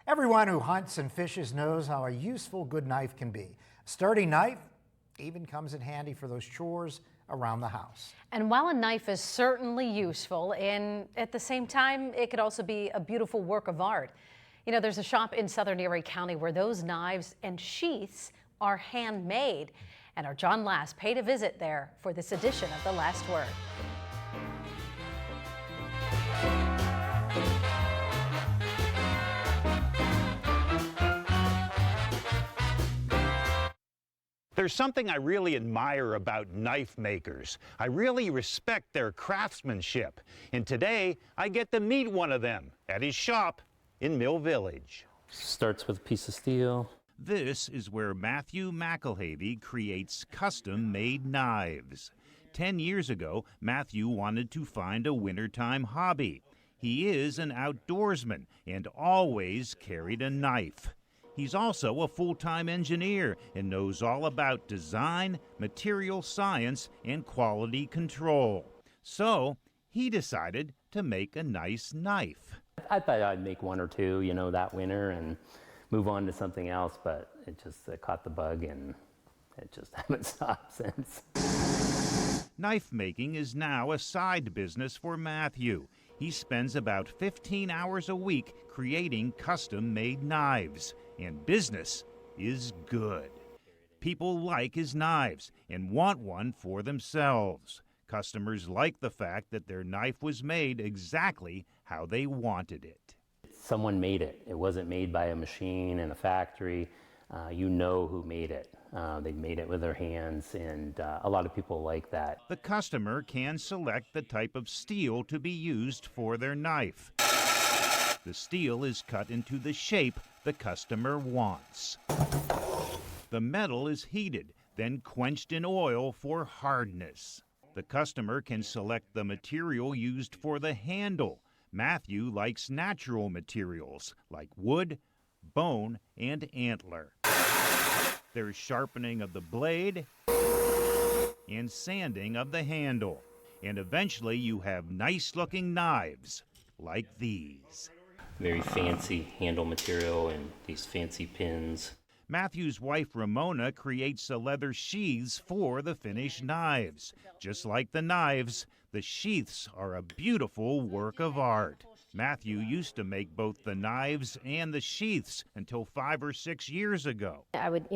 Everyone who hunts and fishes knows how a useful good knife can be. A sturdy knife even comes in handy for those chores around the house. And while a knife is certainly useful, and at the same time, it could also be a beautiful work of art. You know, there's a shop in southern Erie County where those knives and sheaths are handmade. And our John Last paid a visit there for this edition of The Last Word. There's something I really admire about knife makers. I really respect their craftsmanship. And today, I get to meet one of them at his shop in Mill Village. Starts with a piece of steel. This is where Matthew McAlevy creates custom-made knives. 10 years ago, Matthew wanted to find a wintertime hobby. He is an outdoorsman and always carried a knife. He's also a full-time engineer and knows all about design, material science, and quality control. So he decided to make a nice knife. I thought I'd make one or two, that winter and move on to something else, but it just caught the bug and it just haven't stopped since. Knife making is now a side business for Matthew. He spends about 15 hours a week creating custom-made knives, and business is good. People like his knives and want one for themselves. Customers like the fact that their knife was made exactly how they wanted it. Someone made it. It wasn't made by a machine in a factory. You know who made it. They made it with their hands, and a lot of people like that. The customer can select the type of steel to be used for their knife. The steel is cut into the shape the customer wants. The metal is heated, then quenched in oil for hardness. The customer can select the material used for the handle. Matthew likes natural materials like wood, bone, and antler. There's sharpening of the blade and sanding of the handle. And eventually you have nice-looking knives like these. Very fancy handle material and these fancy pins. Matthew's wife Ramona creates the leather sheaths for the finished knives. Just like the knives, the sheaths are a beautiful work of art. Matthew used to make both the knives and the sheaths until 5 or 6 years ago. I would,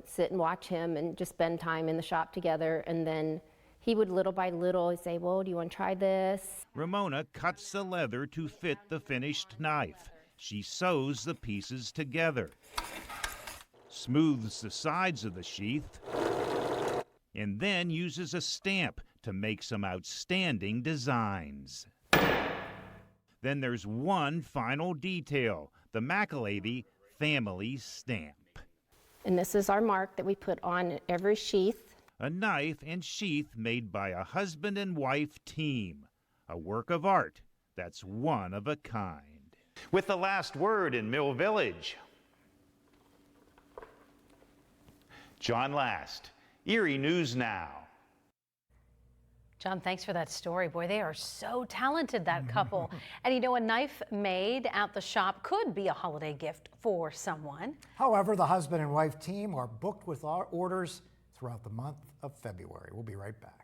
sit and watch him and just spend time in the shop together, and then he would little by little say, well, do you want to try this? Ramona cuts the leather to fit the finished knife. She sews the pieces together, smooths the sides of the sheath, and then uses a stamp to make some outstanding designs. Then there's one final detail, the McAlevy family stamp. And this is our mark that we put on every sheath. A knife and sheath made by a husband and wife team. A work of art that's one of a kind. With the last word in Mill Village, John Last, Erie News Now. John, thanks for that story. Boy, they are so talented, that couple. And a knife made at the shop could be a holiday gift for someone. However, the husband and wife team are booked with our orders throughout the month of February. We'll be right back.